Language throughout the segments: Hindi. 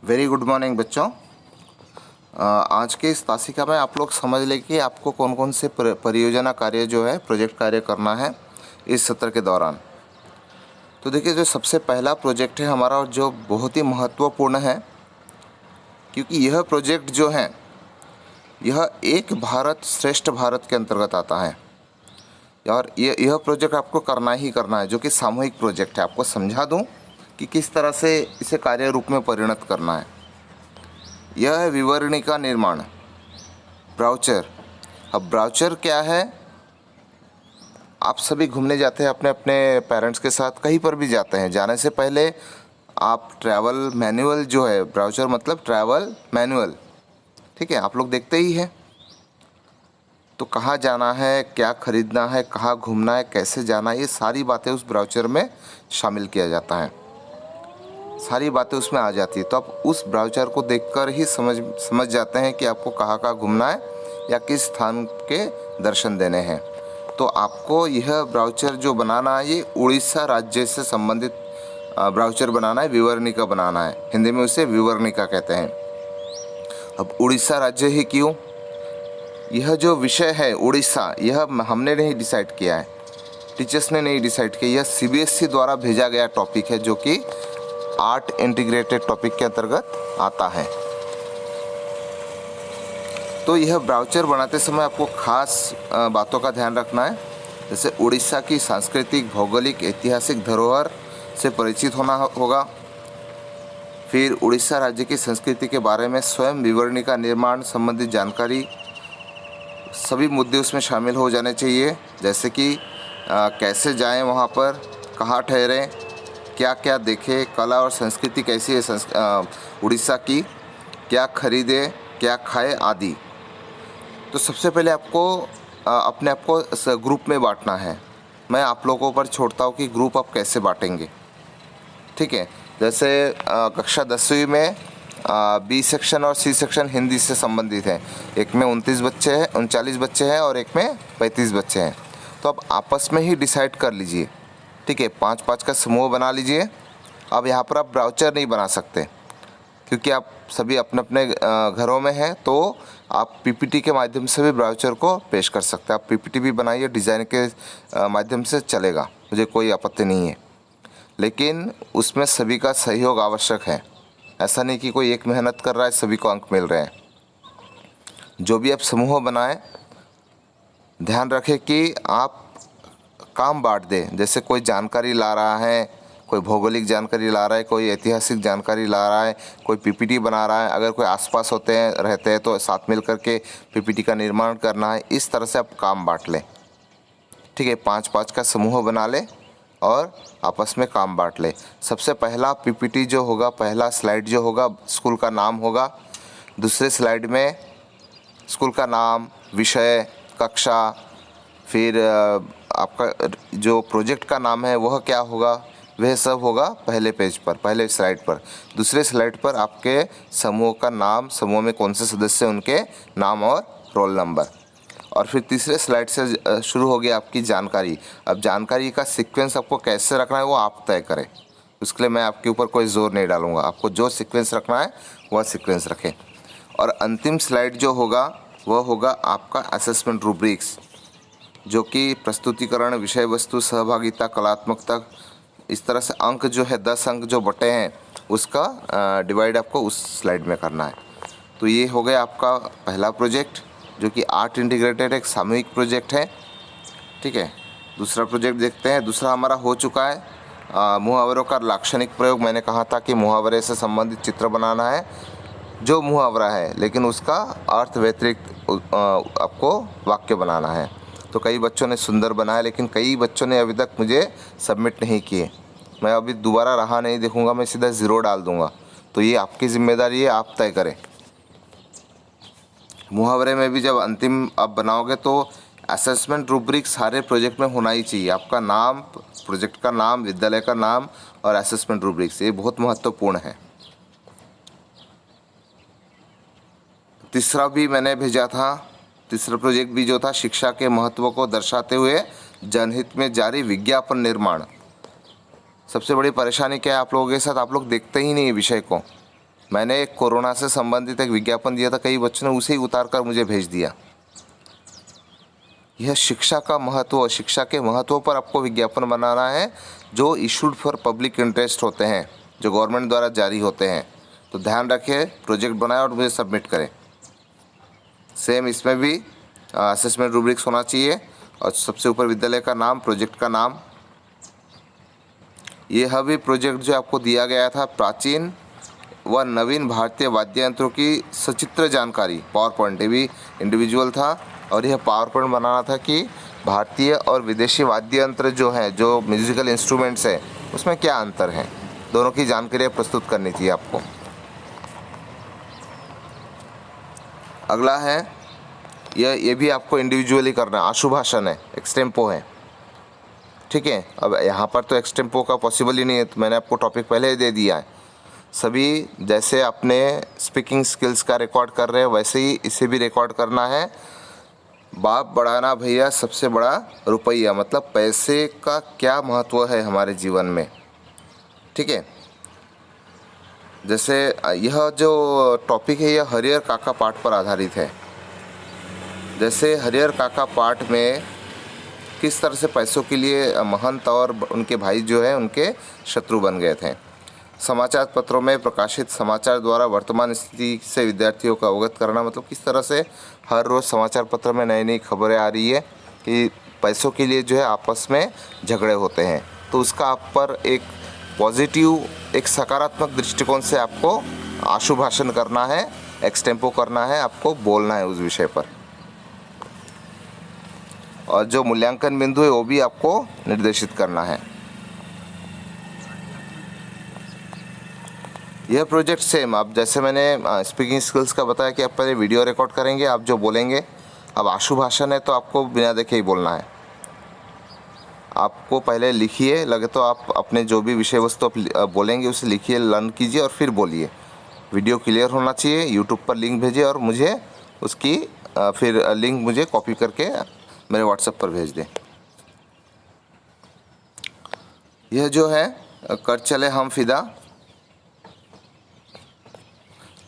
वेरी गुड मॉर्निंग बच्चों। आज के इस तासिका में आप लोग समझ लें कि आपको कौन कौन से परियोजना कार्य जो है प्रोजेक्ट कार्य करना है इस सत्र के दौरान। तो देखिए, जो सबसे पहला प्रोजेक्ट है हमारा और जो बहुत ही महत्वपूर्ण है, क्योंकि यह प्रोजेक्ट जो है यह एक भारत श्रेष्ठ भारत के अंतर्गत आता है और यह प्रोजेक्ट आपको करना ही करना है, जो कि सामूहिक प्रोजेक्ट है। आपको समझा दूं कि किस तरह से इसे कार्य रूप में परिणत करना है। यह है विवरणी का निर्माण, ब्राउचर। अब ब्राउचर क्या है? आप सभी घूमने जाते हैं अपने अपने पेरेंट्स के साथ, कहीं पर भी जाते हैं, जाने से पहले आप ट्रैवल मैनुअल जो है, ब्राउचर मतलब ट्रैवल मैनुअल, ठीक है, आप लोग देखते ही हैं। तो कहाँ जाना है, क्या खरीदना है, कहाँ घूमना है, कैसे जाना है, ये सारी बातें उस ब्राउचर में शामिल किया जाता है, सारी बातें उसमें आ जाती है। तो आप उस ब्राउचर को देखकर ही समझ जाते हैं कि आपको कहाँ कहाँ घूमना है या किस स्थान के दर्शन देने हैं। तो आपको यह ब्राउचर जो बनाना है, ये उड़ीसा राज्य से संबंधित ब्राउचर बनाना है, विवरणिका बनाना है। हिंदी में उसे विवरणिका कहते हैं। अब उड़ीसा राज्य ही क्यों? यह जो विषय है उड़ीसा, यह हमने नहीं डिसाइड किया है, टीचर्स ने नहीं डिसाइड किया, यह सीबीएसई द्वारा भेजा गया टॉपिक है, जो कि 8 इंटीग्रेटेड टॉपिक के अंतर्गत आता है। तो यह ब्राउचर बनाते समय आपको खास बातों का ध्यान रखना है, जैसे उड़ीसा की सांस्कृतिक, भौगोलिक, ऐतिहासिक धरोहर से परिचित होना होगा। फिर उड़ीसा राज्य की संस्कृति के बारे में स्वयं विवरणी का निर्माण संबंधित जानकारी, सभी मुद्दे उसमें शामिल हो जाने चाहिए, जैसे कि कैसे जाएं वहाँ पर, कहाँ ठहरें, क्या क्या देखें, कला और संस्कृति कैसी है उड़ीसा की, क्या खरीदे, क्या खाए आदि। तो सबसे पहले आपको अपने आप को ग्रुप में बांटना है। मैं आप लोगों पर छोड़ता हूँ कि ग्रुप आप कैसे बांटेंगे, ठीक है। जैसे कक्षा 10वीं में बी सेक्शन और सी सेक्शन हिंदी से संबंधित है। एक में 39 बच्चे हैं और एक में 35 बच्चे हैं। तो आप आपस में ही डिसाइड कर लीजिए, ठीक है, 5-5 का समूह बना लीजिए। अब यहाँ पर आप ब्राउचर नहीं बना सकते, क्योंकि आप सभी अपने अपने घरों में हैं। तो आप पीपीटी के माध्यम से भी ब्राउचर को पेश कर सकते हैं। आप पीपीटी भी बनाइए, डिज़ाइन के माध्यम से चलेगा, मुझे कोई आपत्ति नहीं है, लेकिन उसमें सभी का सहयोग आवश्यक है। ऐसा नहीं कि कोई एक मेहनत कर रहा है सभी को अंक मिल रहे हैं। जो भी आप समूह बनाएं, ध्यान रखें कि आप काम बांट दें। जैसे कोई जानकारी ला रहा है, कोई भौगोलिक जानकारी ला रहा है, कोई ऐतिहासिक जानकारी ला रहा है, कोई पीपीटी बना रहा है। अगर कोई आसपास रहते हैं तो साथ मिल करके पीपीटी का निर्माण करना है। इस तरह से आप काम बांट लें, ठीक है। 5-5 का समूह बना लें और आपस में काम बांट ले। सबसे पहला पीपीटी जो होगा, पहला स्लाइड जो होगा, स्कूल का नाम होगा। दूसरे स्लाइड में स्कूल का नाम, विषय, कक्षा, फिर आपका जो प्रोजेक्ट का नाम है वह क्या होगा, वह सब होगा पहले पेज पर, पहले स्लाइड पर। दूसरे स्लाइड पर आपके समूह का नाम, समूह में कौन से सदस्य, उनके नाम और रोल नंबर। और फिर तीसरे स्लाइड से शुरू हो गई आपकी जानकारी। अब जानकारी का सीक्वेंस आपको कैसे रखना है वो आप तय करें, उसके लिए मैं आपके ऊपर कोई ज़ोर नहीं डालूंगा। आपको जो सीक्वेंस रखना है वह सीक्वेंस रखें। और अंतिम स्लाइड जो होगा वह होगा आपका असेसमेंट रूब्रिक्स, जो कि प्रस्तुतिकरण, विषय वस्तु, सहभागिता, कलात्मकता, इस तरह से अंक जो है 10 अंक जो बटे हैं उसका डिवाइड आपको उस स्लाइड में करना है। तो ये हो गया आपका पहला प्रोजेक्ट, जो कि 8 इंटीग्रेटेड एक सामूहिक प्रोजेक्ट है, ठीक है। दूसरा प्रोजेक्ट देखते हैं। दूसरा हमारा हो चुका है मुहावरों का लाक्षणिक प्रयोग। मैंने कहा था कि मुहावरे से संबंधित चित्र बनाना है, जो मुहावरा है, लेकिन उसका अर्थ व्यतिरिक्त आपको वाक्य बनाना है। तो कई बच्चों ने सुंदर बनाया, लेकिन कई बच्चों ने अभी तक मुझे सबमिट नहीं किए। मैं अभी दोबारा रहा नहीं देखूँगा, मैं सीधा 0 डाल दूँगा। तो ये आपकी जिम्मेदारी है, आप तय करें। मुहावरे में भी जब अंतिम आप बनाओगे तो असेसमेंट रूब्रिक सारे प्रोजेक्ट में होना ही चाहिए। आपका नाम, प्रोजेक्ट का नाम, विद्यालय का नाम और असेसमेंट रूब्रिक्स, ये बहुत महत्वपूर्ण है। तीसरा भी मैंने भेजा था, तीसरा प्रोजेक्ट भी जो था, शिक्षा के महत्व को दर्शाते हुए जनहित में जारी विज्ञापन निर्माण। सबसे बड़ी परेशानी क्या है आप लोगों के साथ, आप लोग देखते ही नहीं विषय को, मैंने एक कोरोना से संबंधित एक विज्ञापन दिया था, कई बच्चों ने उसे ही उतार कर मुझे भेज दिया। यह शिक्षा का महत्व, शिक्षा के महत्व पर आपको विज्ञापन बनाना है जो इशूड फॉर पब्लिक इंटरेस्ट होते हैं, जो गवर्नमेंट द्वारा जारी होते हैं। तो ध्यान रखिए, प्रोजेक्ट बनाएं और मुझे सबमिट करें। सेम इसमें भी असेसमेंट रूब्रिक्स होना चाहिए और सबसे ऊपर विद्यालय का नाम, प्रोजेक्ट का नाम। यह भी प्रोजेक्ट जो आपको दिया गया था, प्राचीन व नवीन भारतीय वाद्य यंत्रों की सचित्र जानकारी, पावर पॉइंट, ये भी इंडिविजुअल था। और यह पावर पॉइंट बनाना था कि भारतीय और विदेशी वाद्य यंत्र जो हैं, जो म्यूजिकल इंस्ट्रूमेंट्स हैं, उसमें क्या अंतर है, दोनों की जानकारी प्रस्तुत करनी थी आपको। अगला है, ये भी आपको इंडिविजुअली करना है, आशुभाषण है, एक्सटेम्पो है। ठीक है, अब यहाँ पर तो एक्सटेम्पो का पॉसिबल ही नहीं है, तो मैंने आपको टॉपिक पहले ही दे दिया है। सभी जैसे अपने स्पीकिंग स्किल्स का रिकॉर्ड कर रहे हैं, वैसे ही इसे भी रिकॉर्ड करना है। बाप बढ़ाना भैया सबसे बड़ा रुपया, मतलब पैसे का क्या महत्व है हमारे जीवन में। ठीक है, जैसे यह जो टॉपिक है, यह हरिहर काका पाठ पर आधारित है। जैसे हरिहर काका पाठ में किस तरह से पैसों के लिए महंत और उनके भाई जो है उनके शत्रु बन गए थे। समाचार पत्रों में प्रकाशित समाचार द्वारा वर्तमान स्थिति से विद्यार्थियों को अवगत करना, मतलब किस तरह से हर रोज़ समाचार पत्र में नई नई खबरें आ रही है कि पैसों के लिए जो है आपस में झगड़े होते हैं। तो उसका आप पर एक पॉजिटिव, एक सकारात्मक दृष्टिकोण से आपको आशुभाषण करना है, एक्सटेम्पो करना है, आपको बोलना है उस विषय पर। और जो मूल्यांकन बिंदु है वो भी आपको निर्देशित करना है। यह प्रोजेक्ट सेम, आप जैसे मैंने स्पीकिंग स्किल्स का बताया कि आप पहले वीडियो रिकॉर्ड करेंगे, आप जो बोलेंगे। अब आशुभाषण है तो आपको बिना देखे ही बोलना है। आपको पहले लिखिए, लगे तो आप अपने जो भी विषय वस्तु आप बोलेंगे उसे लिखिए, लर्न कीजिए और फिर बोलिए। वीडियो क्लियर होना चाहिए। यूट्यूब पर लिंक भेजिए और मुझे उसकी फिर लिंक मुझे कॉपी करके मेरे व्हाट्सएप पर भेज दें। यह जो है कर चले हम फिदा,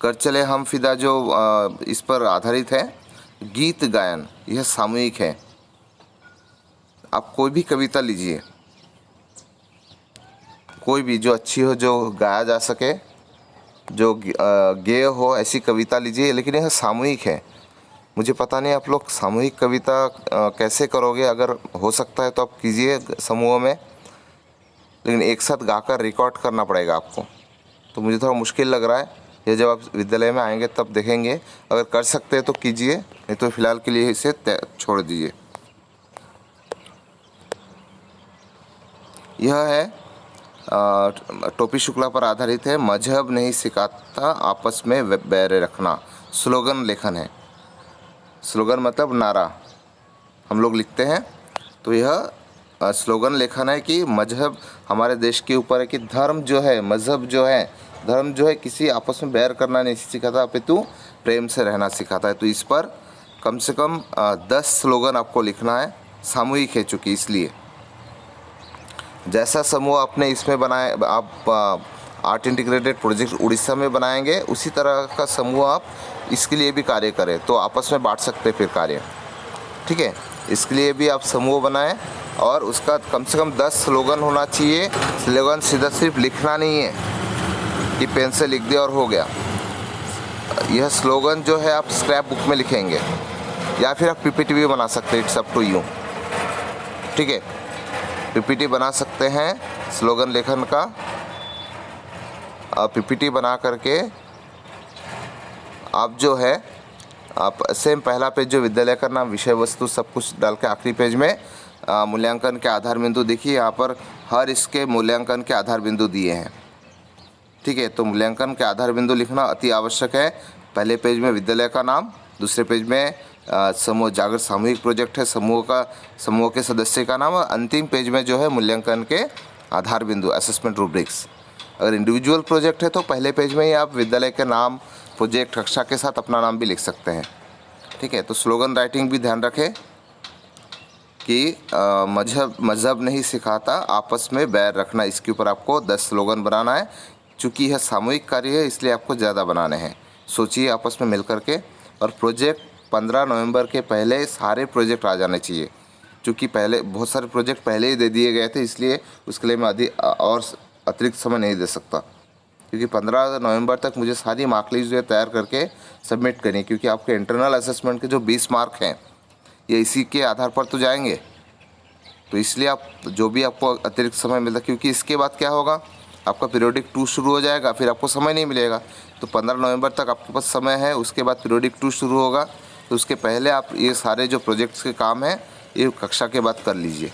कर चले हम फिदा जो इस पर आधारित है। गीत गायन, यह सामूहिक है। आप कोई भी कविता लीजिए, कोई भी जो अच्छी हो, जो गाया जा सके, जो गेय हो, ऐसी कविता लीजिए। लेकिन यह सामूहिक है। मुझे पता नहीं आप लोग सामूहिक कविता कैसे करोगे, अगर हो सकता है तो आप कीजिए समूह में, लेकिन एक साथ गाकर रिकॉर्ड करना पड़ेगा आपको। तो मुझे थोड़ा मुश्किल लग रहा है। ये जब आप विद्यालय में आएंगे तब देखेंगे। अगर कर सकते हैं तो कीजिए, नहीं तो फिलहाल के लिए इसे छोड़ दीजिए। यह है टोपी शुक्ला पर आधारित है। मजहब नहीं सिखाता आपस में बैर रखना, स्लोगन लेखन है। स्लोगन मतलब नारा हम लोग लिखते हैं। तो यह स्लोगन लेखन है कि मजहब हमारे देश के ऊपर है कि धर्म जो है, मजहब जो है, धर्म जो है किसी आपस में बैर करना नहीं सिखाता, अपितु प्रेम से रहना सिखाता है। तो इस पर कम से कम 10 स्लोगन आपको लिखना है। सामूहिक है चूँकि, इसलिए जैसा समूह आपने इसमें बनाए, आप आर्ट इंटीग्रेटेड प्रोजेक्ट उड़ीसा में बनाएंगे, उसी तरह का समूह आप इसके लिए भी कार्य करें, तो आपस में बांट सकते हैं फिर कार्य। ठीक है, इसके लिए भी आप समूह बनाएं और उसका कम से कम 10 स्लोगन होना चाहिए। स्लोगन सीधा सिर्फ लिखना नहीं है कि पेन से लिख दिया और हो गया। यह स्लोगन जो है आप स्क्रैप बुक में लिखेंगे या फिर आप पीपीटी भी बना सकते हैं, इट्स अप टू यू। ठीक है, पीपीटी बना सकते हैं स्लोगन लेखन का। पीपीटी बना करके आप जो है, आप सेम पहला पेज जो विद्यालय का नाम, विषय वस्तु सब कुछ डाल के आखिरी पेज में मूल्यांकन के आधार बिंदु देखिए। यहाँ पर हर इसके मूल्यांकन के आधार बिंदु दिए हैं। ठीक है, तो मूल्यांकन के आधार बिंदु लिखना अति आवश्यक है। पहले पेज में विद्यालय का नाम, दूसरे पेज में समूह जागृत सामूहिक प्रोजेक्ट है, समूह के सदस्य का नाम, और अंतिम पेज में जो है मूल्यांकन के आधार बिंदु, असेसमेंट रूब्रिक्स। अगर इंडिविजुअल प्रोजेक्ट है तो पहले पेज में ही आप विद्यालय के नाम, प्रोजेक्ट, कक्षा के साथ अपना नाम भी लिख सकते हैं। ठीक है, तो स्लोगन राइटिंग भी ध्यान रखें कि मजहब नहीं सिखाता आपस में बैर रखना, इसके ऊपर आपको 10 स्लोगन बनाना है। चूँकि यह सामूहिक कार्य है इसलिए आपको ज़्यादा बनाने हैं। सोचिए आपस में मिल करके, और प्रोजेक्ट 15 नवंबर के पहले सारे प्रोजेक्ट आ जाने चाहिए। चूँकि पहले बहुत सारे प्रोजेक्ट पहले ही दे दिए गए थे, इसलिए उसके लिए मैं और अतिरिक्त समय नहीं दे सकता, क्योंकि 15 नवंबर तक मुझे सारी मार्कलिस्ट जो है तैयार करके सबमिट करनी है, क्योंकि आपके इंटरनल असेसमेंट के जो 20 मार्क हैं ये इसी के आधार पर तो जाएंगे। तो इसलिए आप जो भी आपको अतिरिक्त समय मिलता, क्योंकि इसके बाद क्या होगा, आपका पीरियोडिक 2 शुरू हो जाएगा, फिर आपको समय नहीं मिलेगा। तो 15 नवंबर तक आपके पास समय है, उसके बाद पीरियोडिक 2 शुरू होगा, तो उसके पहले आप ये सारे जो प्रोजेक्ट्स के काम हैं ये कक्षा के बाद कर लीजिए।